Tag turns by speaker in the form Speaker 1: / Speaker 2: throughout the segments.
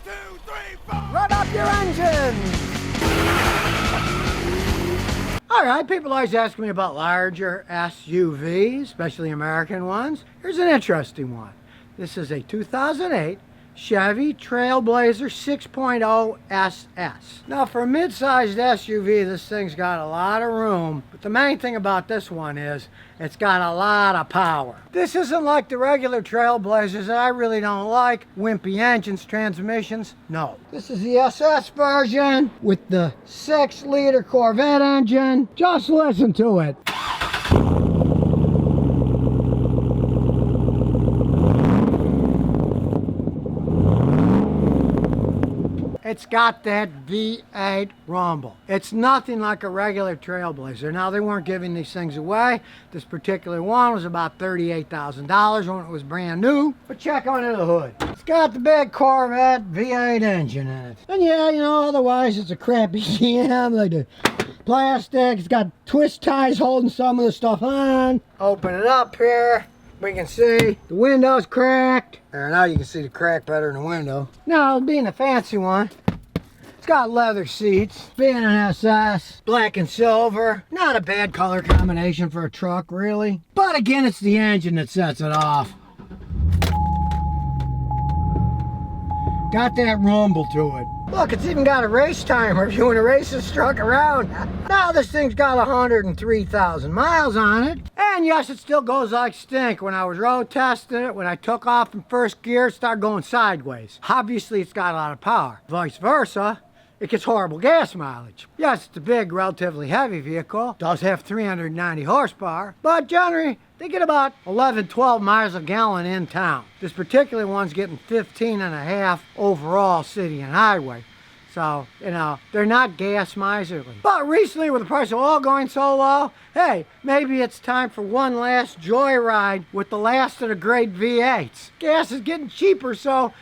Speaker 1: 2, 3, 4.
Speaker 2: Run up your engines! Alright, people always ask me about larger SUVs, especially American ones. Here's an interesting one. This is a 2008 Chevy Trailblazer 6.0 SS. Now for a mid-sized SUV, this thing's got a lot of room, but the main thing about this one is it's got a lot of power. This isn't like the regular Trailblazers that I really don't like. Wimpy engines, transmissions, no. This is the SS version with the 6-liter Corvette engine. Just listen to it. It's got that V8 rumble. It's nothing like a regular Trailblazer. Now, they weren't giving these things away. This particular one was about $38,000 when it was brand new. But check under the hood. It's got the big Corvette V8 engine in it. And yeah, you know, otherwise it's a crappy GM, like the plastic. It's got twist ties holding some of the stuff on. Open it up here. We can see the window's cracked. There, now you can see the crack better in the window. Now, being a fancy one, it's got leather seats. Being an SS, black and silver. Not a bad color combination for a truck, really. But again, it's the engine that sets it off. Got that rumble to it. Look, it's even got a race timer if you want to race this truck around. Now this thing's got 103,000 miles on it. And yes, it still goes like stink. When I was road testing it, when I took off in first gear, it started going sideways. Obviously, it's got a lot of power. Vice versa, it gets horrible gas mileage. Yes, it's a big, relatively heavy vehicle. It does have 390 horsepower, but generally, they get about 11, 12 miles a gallon in town. This particular one's getting 15.5 overall city and highway. So, you know, they're not gas miserly. But recently, with the price of oil going so low, hey, maybe it's time for one last joyride with the last of the great V8s. Gas is getting cheaper, so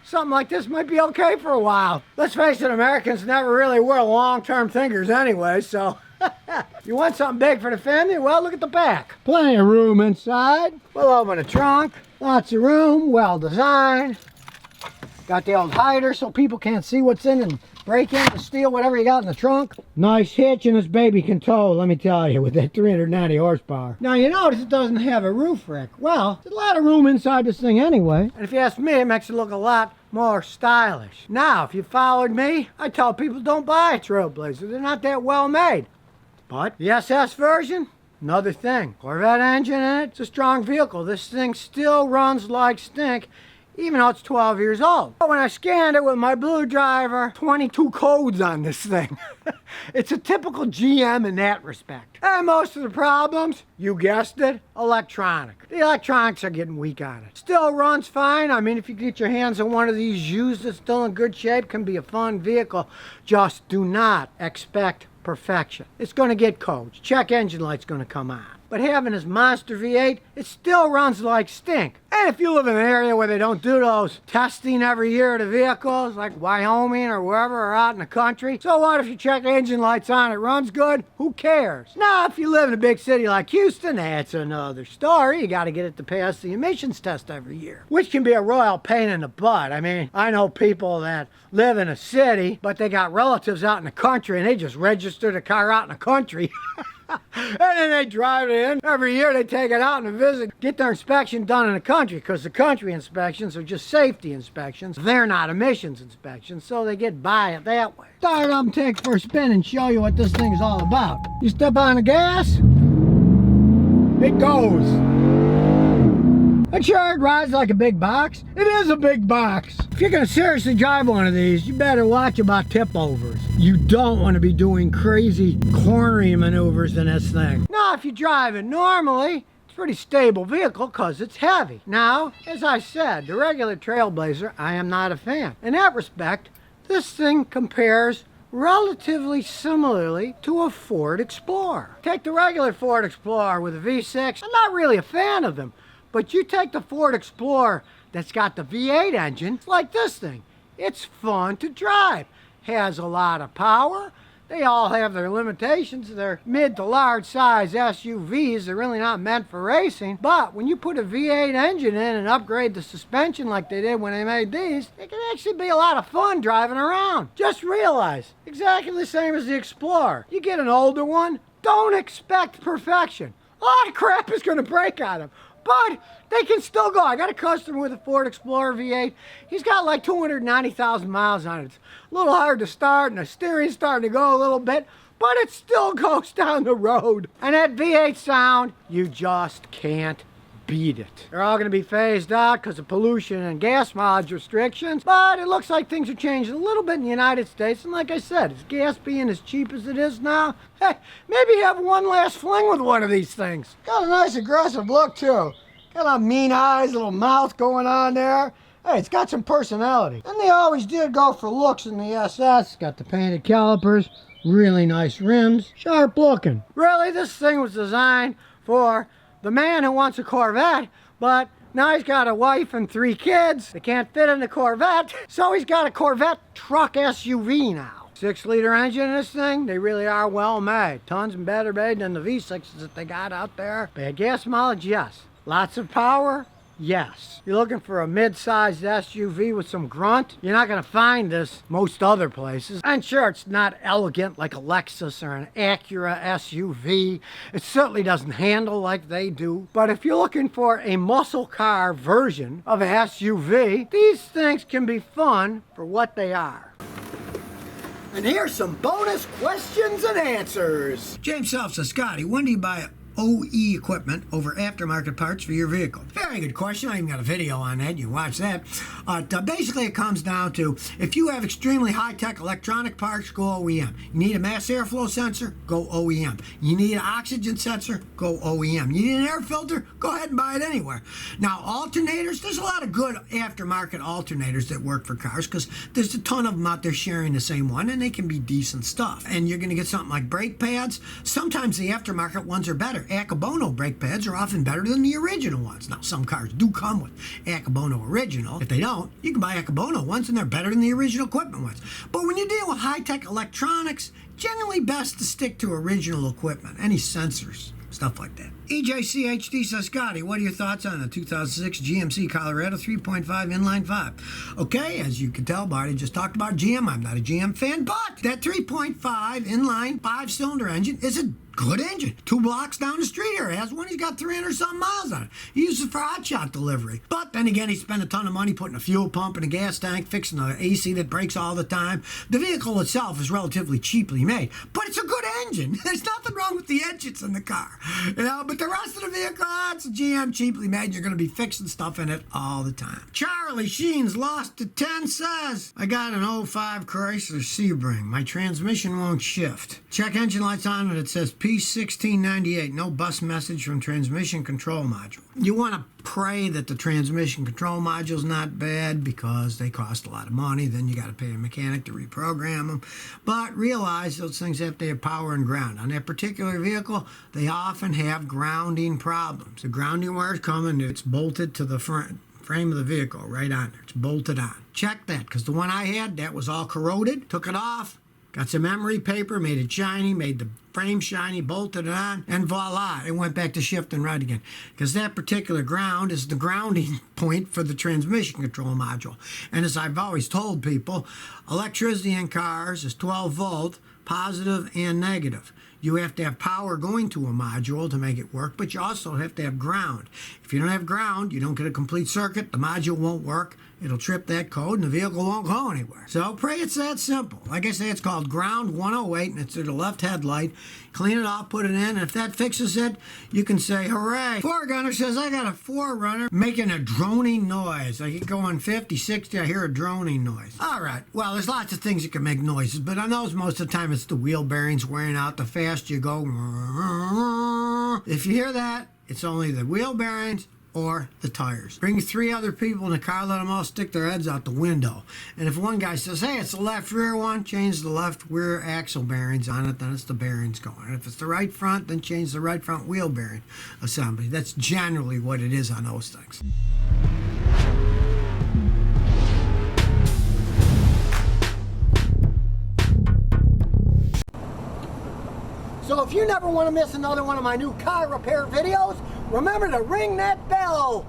Speaker 2: something like this might be okay for a while. Let's face it, Americans never really were long-term thinkers anyway, so you want something big for the family? Well, look at the back. Plenty of room inside. We'll open the trunk. Lots of room, well designed. Got the old hider so people can't see what's in and break in and steal whatever you got in the trunk. Nice hitch, and this baby can tow, let me tell you, with that 390 horsepower. Now you notice it doesn't have a roof rack. Well, there's a lot of room inside this thing anyway. And if you ask me, it makes it look a lot more stylish. Now, if you followed me, I tell people don't buy a Trailblazer. They're not that well made. But the SS version, another thing. Corvette engine in it, it's a strong vehicle. This thing still runs like stink, even though it's 12 years old. But when I scanned it with my blue driver, 22 codes on this thing. It's a typical GM in that respect. And most of the problems, you guessed it, electronic. The electronics are getting weak on it. Still runs fine. I mean, if you get your hands on one of these used that's still in good shape, can be a fun vehicle. Just do not expect perfection. It's going to get codes. Check engine light's going to come on. But having this monster V8, it still runs like stink. And if you live in an area where they don't do those testing every year of the vehicles, like Wyoming or wherever, or out in the country, so what if you check engine lights on, it runs good? Who cares? Now, if you live in a big city like Houston, that's another story. You got to get it to pass the emissions test every year, which can be a royal pain in the butt. I mean, I know people that live in a city, but they got relatives out in the country, and they just register the car out in the country. And then they drive it in. Every year they take it out and visit, get their inspection done in the country, because the country inspections are just safety inspections. They're not emissions inspections, so they get by it that way. Start up and take for a spin and show you what this thing is all about. You step on the gas, it goes. And sure, it rides like a big box. It is a big box. If you're gonna seriously drive one of these, you better watch about tip overs. You don't want to be doing crazy cornering maneuvers in this thing. Now, if you drive it normally, it's a pretty stable vehicle because it's heavy. Now, as I said, the regular Trailblazer, I am not a fan. In that respect, this thing compares relatively similarly to a Ford Explorer. Take the regular Ford Explorer with a V6. I'm not really a fan of them. But you take the Ford Explorer that's got the V8 engine, it's like this thing. It's fun to drive. Has a lot of power. They all have their limitations. They're mid to large size SUVs. They're really not meant for racing. But when you put a V8 engine in and upgrade the suspension like they did when they made these, it can actually be a lot of fun driving around. Just realize, exactly the same as the Explorer. You get an older one, don't expect perfection. A lot of crap is going to break on them, but they can still go. I got a customer with a Ford Explorer V8. He's got like 290,000 miles on it. It's a little hard to start, and the steering's starting to go a little bit, but it still goes down the road. And that V8 sound, you just can't beat it. They're all going to be phased out because of pollution and gas mileage restrictions, but it looks like things are changing a little bit in the United States. And like I said, is gas being as cheap as it is now? Hey, maybe have one last fling with one of these things. Got a nice aggressive look too. Got a mean eyes, little mouth going on there. Hey, it's got some personality. And they always did go for looks in the SS. Got the painted calipers, really nice rims, sharp looking. Really, this thing was designed for the man who wants a Corvette, but now he's got a wife and 3 kids. They can't fit in the Corvette, so he's got a Corvette truck SUV now. 6-liter engine in this thing, they really are well made. Tons better made than the V6s that they got out there. Bad gas mileage, yes. Lots of power, yes. You're looking for a mid-sized SUV with some grunt, you're not going to find this most other places. And sure, it's not elegant like a Lexus or an Acura SUV. It certainly doesn't handle like they do. But if you're looking for a muscle car version of an SUV, these things can be fun for what they are. And here's some bonus questions and answers. James Self says, Scotty, when do you buy OE equipment over aftermarket parts for your vehicle? Very good question. I even got a video on that. You can watch that. Basically, it comes down to if you have extremely high-tech electronic parts, go OEM. You need a mass airflow sensor, go OEM. You need an oxygen sensor, go OEM. You need an air filter, go ahead and buy it anywhere. Now, alternators, there's a lot of good aftermarket alternators that work for cars because there's a ton of them out there sharing the same one, and they can be decent stuff. And you're going to get something like brake pads. Sometimes the aftermarket ones are better. Akabono brake pads are often better than the original ones. Now, some cars do come with Akabono original. If they don't, you can buy Akabono ones and they're better than the original equipment ones. But when you deal with high-tech electronics, generally best to stick to original equipment, any sensors, stuff like that. EJCHD says, Scotty, what are your thoughts on the 2006 GMC Colorado 3.5 inline 5? Okay, as you can tell, Barty just talked about GM. I'm not a GM fan, but that 3.5 inline 5-cylinder engine is a good engine. 2 blocks down the street here. He has one. He's got 300-something miles on it. He uses it for hotshot delivery. But then again, he spent a ton of money putting a fuel pump in a gas tank, fixing the AC that breaks all the time. The vehicle itself is relatively cheaply made, but it's a good engine. There's nothing wrong with the engines in the car. You know, but the rest of the vehicle, it's a GM cheaply made. You're going to be fixing stuff in it all the time. Charlie Sheen's Lost to 10 says, I got an 05 Chrysler Sebring. My transmission won't shift. Check engine lights on and it says P1698. No bus message from transmission control module. You want to pray that the transmission control module is not bad because they cost a lot of money. Then you got to pay a mechanic to reprogram them. But realize those things have to have power and ground. On that particular vehicle, they often have grounding problems. The grounding wire is coming, it's bolted to the frame of the vehicle right on there. It's bolted on. Check that, because the one I had, that was all corroded. Took it off, got some emery paper, made it shiny, made the frame shiny, bolted it on, and voila, it went back to shift and right again. Because that particular ground is the grounding point for the transmission control module. And as I've always told people, electricity in cars is 12 volt, positive and negative. You have to have power going to a module to make it work, but you also have to have ground. If you don't have ground, you don't get a complete circuit, the module won't work, it'll trip that code, and the vehicle won't go anywhere. So pray it's that simple. Like I say, it's called Ground 108, and it's to the left headlight. Clean it off, put it in, and if that fixes it, you can say, hooray. Foregunner says, I got a 4Runner making a droning noise. I get going 50, 60, I hear a droning noise. All right, well, there's lots of things that can make noises, but on those, most of the time, it's the wheel bearings wearing out. The fast you go, if you hear that, it's only the wheel bearings or the tires. Bring 3 other people in the car, let them all stick their heads out the window. And if one guy says, hey, it's the left rear one, change the left rear axle bearings on it, then it's the bearings going. And if it's the right front, then change the right front wheel bearing assembly. That's generally what it is on those things. So if you never want to miss another one of my new car repair videos, remember to ring that bell.